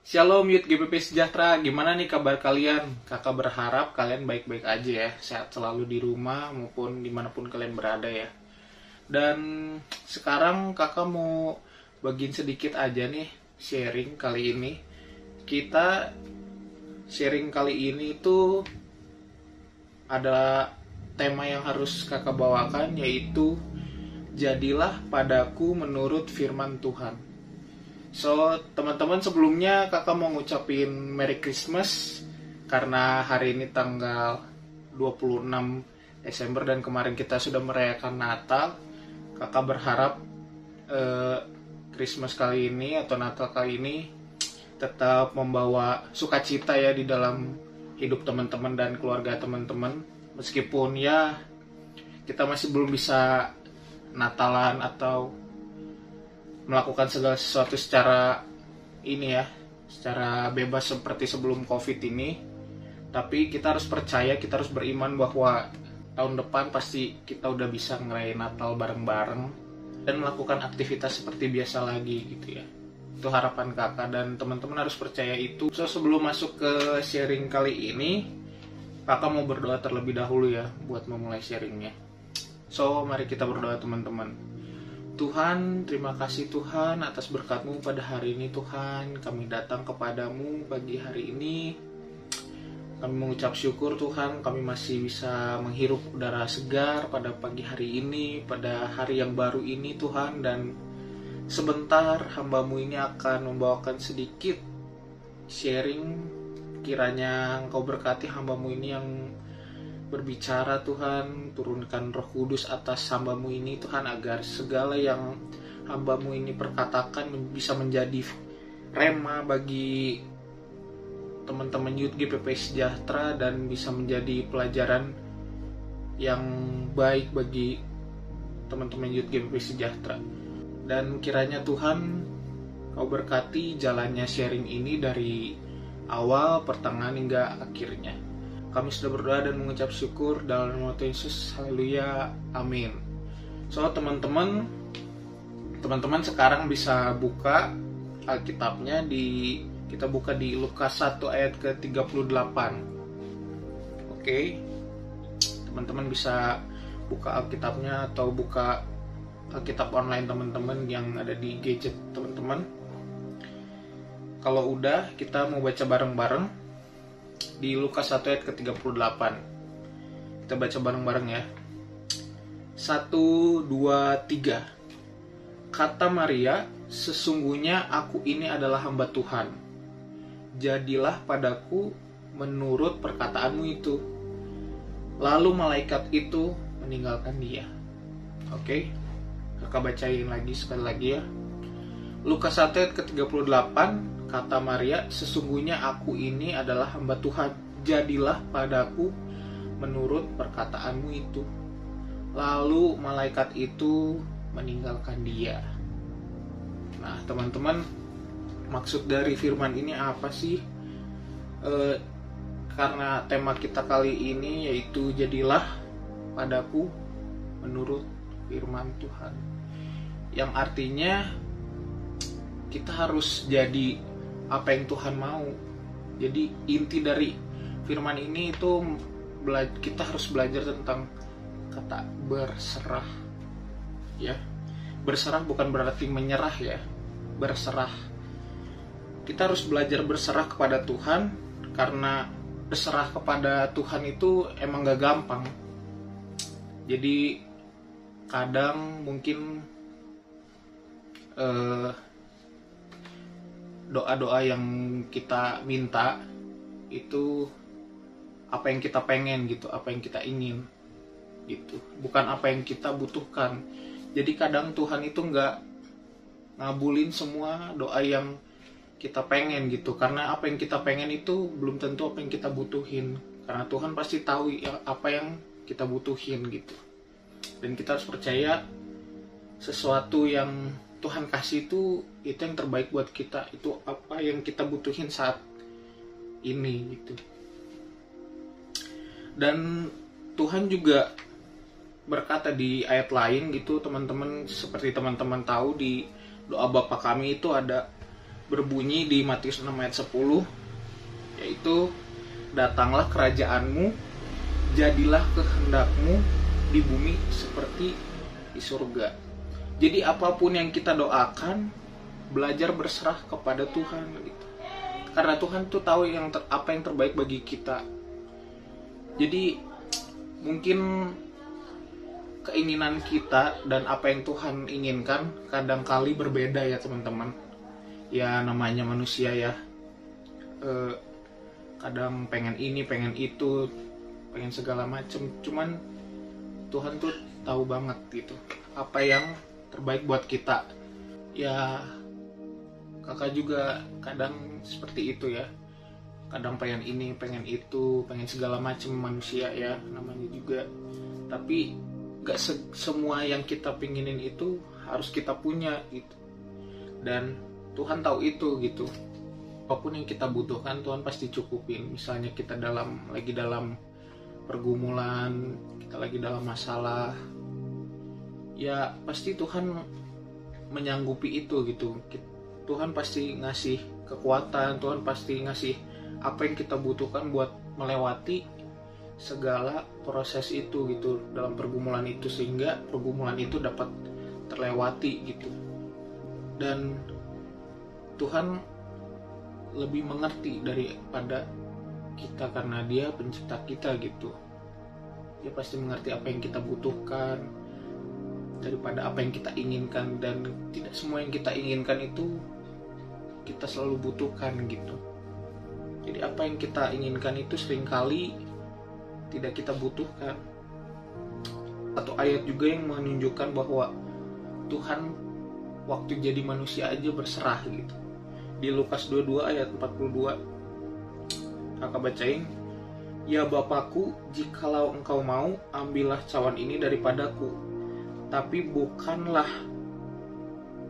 Shalom Youth GPP Sejahtera, gimana nih kabar kalian? Kakak berharap kalian baik-baik aja ya, sehat selalu di rumah maupun dimanapun kalian berada ya. Dan sekarang kakak mau bagiin sedikit aja nih sharing kali ini. Kita sharing kali ini itu ada tema yang harus kakak bawakan, yaitu jadilah padaku menurut firman Tuhan. So, teman-teman, sebelumnya kakak mau ngucapin Merry Christmas karena hari ini tanggal 26 Desember dan kemarin kita sudah merayakan Natal. Kakak berharap Christmas kali ini atau Natal kali ini tetap membawa sukacita ya di dalam hidup teman-teman dan keluarga teman-teman. Meskipun ya kita masih belum bisa Natalan atau melakukan segala sesuatu secara secara bebas seperti sebelum COVID ini, tapi kita harus percaya, kita harus beriman bahwa tahun depan pasti kita udah bisa ngerayain Natal bareng-bareng dan melakukan aktivitas seperti biasa lagi gitu ya. Itu harapan kakak dan teman-teman harus percaya itu. So, sebelum masuk ke sharing kali ini, kakak mau berdoa terlebih dahulu ya buat memulai sharingnya. So, mari kita berdoa teman-teman. Tuhan, terima kasih Tuhan atas berkat-Mu pada hari ini Tuhan. Kami datang kepadamu pagi hari ini. Kami mengucap syukur Tuhan, kami masih bisa menghirup udara segar pada pagi hari ini, pada hari yang baru ini Tuhan. Dan sebentar hamba-Mu ini akan membawakan sedikit sharing. Kiranya Engkau berkati hamba-Mu ini yang berbicara Tuhan, turunkan Roh Kudus atas hamba-Mu ini Tuhan, agar segala yang hamba-Mu ini perkatakan bisa menjadi rema bagi teman-teman Youth GPP Sejahtera dan bisa menjadi pelajaran yang baik bagi teman-teman Youth GPP Sejahtera. Dan kiranya Tuhan Kau berkati jalannya sharing ini dari awal, pertengahan hingga akhirnya. Kami sudah berdoa dan mengucap syukur dalam nama Tuhan Yesus. Haleluya. Amin. So, teman-teman sekarang bisa buka Alkitabnya kita buka di Lukas 1 ayat ke-38. Oke. Teman-teman bisa buka Alkitabnya atau buka Alkitab online teman-teman yang ada di gadget teman-teman. Kalau udah, kita mau baca bareng-bareng di Lukas 1 ayat ke-38. Kita baca bareng-bareng ya. 1, 2, 3. Kata Maria, sesungguhnya aku ini adalah hamba Tuhan. Jadilah padaku menurut perkataanmu itu. Lalu malaikat itu meninggalkan dia. Oke. Kakak bacain lagi sekali lagi ya. Lukas 1 ayat ke-38. Kata Maria, sesungguhnya aku ini adalah hamba Tuhan. Jadilah padaku menurut perkataanmu itu. Lalu malaikat itu meninggalkan dia. Nah, teman-teman, maksud dari firman ini apa sih? Karena tema kita kali ini yaitu jadilah padaku menurut firman Tuhan. Yang artinya kita harus jadi apa yang Tuhan mau. Jadi inti dari firman ini itu kita harus belajar tentang kata berserah. Ya. Berserah bukan berarti menyerah ya. Berserah. Kita harus belajar berserah kepada Tuhan, karena berserah kepada Tuhan itu emang gak gampang. Jadi kadang mungkin doa-doa yang kita minta itu apa yang kita pengen gitu, apa yang kita ingin gitu, bukan apa yang kita butuhkan. Jadi kadang Tuhan itu nggak ngabulin semua doa yang kita pengen gitu, karena apa yang kita pengen itu belum tentu apa yang kita butuhin, karena Tuhan pasti tahu apa yang kita butuhin gitu. Dan kita harus percaya sesuatu yang Tuhan kasih itu yang terbaik buat kita, itu apa yang kita butuhin saat ini gitu. Dan Tuhan juga berkata di ayat lain gitu teman-teman, seperti teman-teman tahu di doa Bapa kami itu ada berbunyi di Matius 6 ayat 10, yaitu datanglah kerajaanmu, jadilah kehendakmu di bumi seperti di surga. Jadi apapun yang kita doakan, belajar berserah kepada Tuhan gitu. Karena Tuhan tuh tahu apa yang terbaik bagi kita. Jadi mungkin keinginan kita dan apa yang Tuhan inginkan kadang-kali berbeda ya teman-teman. Ya namanya manusia ya, kadang pengen ini, pengen itu, pengen segala macem. Cuman Tuhan tuh tahu banget gitu apa yang terbaik buat kita. Ya kakak juga kadang seperti itu ya, kadang pengen ini, pengen itu, pengen segala macem, manusia ya namanya juga. Tapi gak semua yang kita pinginin itu harus kita punya gitu. Dan Tuhan tahu itu gitu. Apapun yang kita butuhkan Tuhan pasti cukupin. Misalnya kita lagi dalam pergumulan, kita lagi dalam masalah, ya pasti Tuhan menyanggupi itu gitu. Tuhan pasti ngasih kekuatan, Tuhan pasti ngasih apa yang kita butuhkan buat melewati segala proses itu gitu, dalam pergumulan itu, sehingga pergumulan itu dapat terlewati gitu. Dan Tuhan lebih mengerti daripada kita karena Dia pencipta kita gitu. Dia pasti mengerti apa yang kita butuhkan daripada apa yang kita inginkan, dan tidak semua yang kita inginkan itu kita selalu butuhkan gitu. Jadi apa yang kita inginkan itu seringkali tidak kita butuhkan. Satu ayat juga yang menunjukkan bahwa Tuhan waktu jadi manusia aja berserah gitu. Di Lukas 22 ayat 42, kakak bacain, ya Bapakku, jikalau engkau mau, ambillah cawan ini daripadaku, tapi bukanlah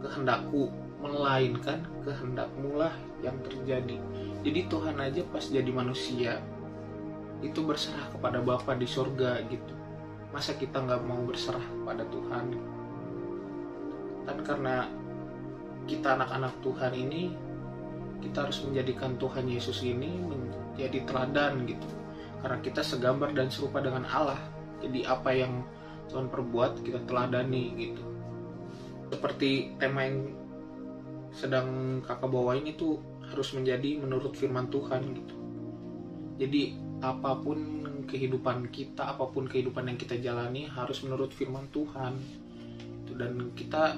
kehendakku, melainkan kehendakmu lah yang terjadi. Jadi Tuhan aja pas jadi manusia itu berserah kepada Bapa di surga gitu. Masa kita nggak mau berserah kepada Tuhan? Kan karena kita anak-anak Tuhan ini, kita harus menjadikan Tuhan Yesus ini menjadi teladan gitu. Karena kita segambar dan serupa dengan Allah. Jadi apa yang Tuhan perbuat kita teladani gitu. Seperti tema yang sedang kakak bawain itu harus menjadi menurut firman Tuhan gitu. Jadi apapun kehidupan kita, apapun kehidupan yang kita jalani harus menurut firman Tuhan. Dan kita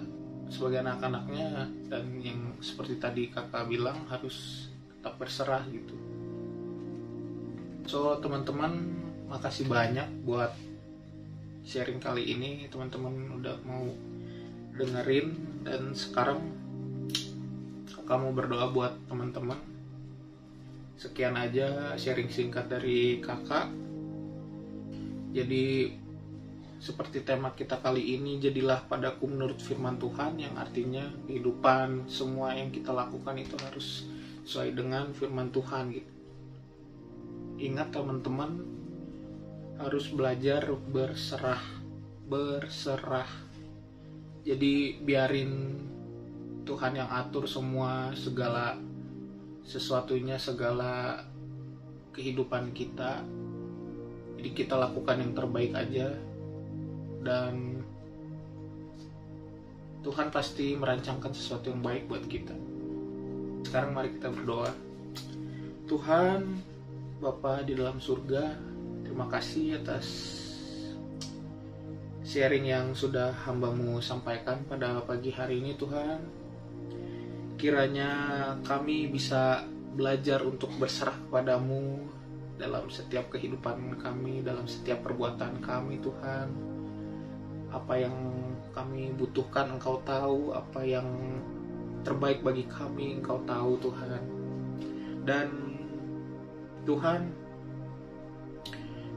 sebagai anak-anaknya, dan yang seperti tadi kakak bilang, harus tetap berserah gitu. So teman-teman, makasih banyak buat sharing kali ini. Teman-teman udah mau dengerin, dan sekarang kakak mau berdoa buat teman-teman. Sekian aja sharing singkat dari kakak. Jadi seperti tema kita kali ini, jadilah padaku menurut firman Tuhan, yang artinya kehidupan semua yang kita lakukan itu harus sesuai dengan firman Tuhan gitu. Ingat teman-teman, harus belajar berserah. Jadi biarin Tuhan yang atur semua, segala sesuatunya, segala kehidupan kita. Jadi kita lakukan yang terbaik aja, dan Tuhan pasti merancangkan sesuatu yang baik buat kita. Sekarang mari kita berdoa. Tuhan Bapa di dalam surga, terima kasih atas sharing yang sudah hamba-Mu sampaikan pada pagi hari ini Tuhan. Kiranya kami bisa belajar untuk berserah kepadamu dalam setiap kehidupan kami, dalam setiap perbuatan kami Tuhan. Apa yang kami butuhkan Engkau tahu, apa yang terbaik bagi kami Engkau tahu Tuhan. Dan Tuhan,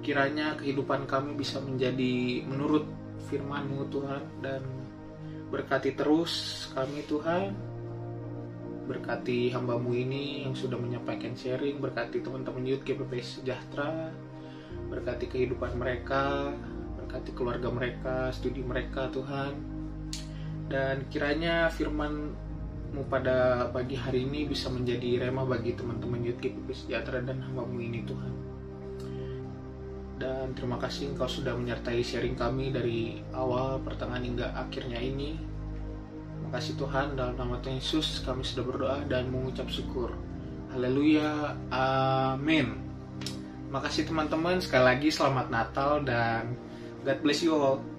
kiranya kehidupan kami bisa menjadi menurut firman-Mu Tuhan, dan berkati terus kami Tuhan. Berkati hamba-Mu ini yang sudah menyampaikan sharing, berkati teman-teman Youth GPP Sejahtera, berkati kehidupan mereka, berkati keluarga mereka, studi mereka Tuhan. Dan kiranya firman pada pagi hari ini bisa menjadi rema bagi teman-teman Youth GPP Sejahtera dan hamba-Mu ini Tuhan. Dan terima kasih Engkau sudah menyertai sharing kami dari awal, pertengahan hingga akhirnya ini. Terima kasih Tuhan, dalam nama Tuhan Yesus kami sudah berdoa dan mengucap syukur. Haleluya, amin. Terima kasih teman-teman, sekali lagi selamat Natal dan God bless you all.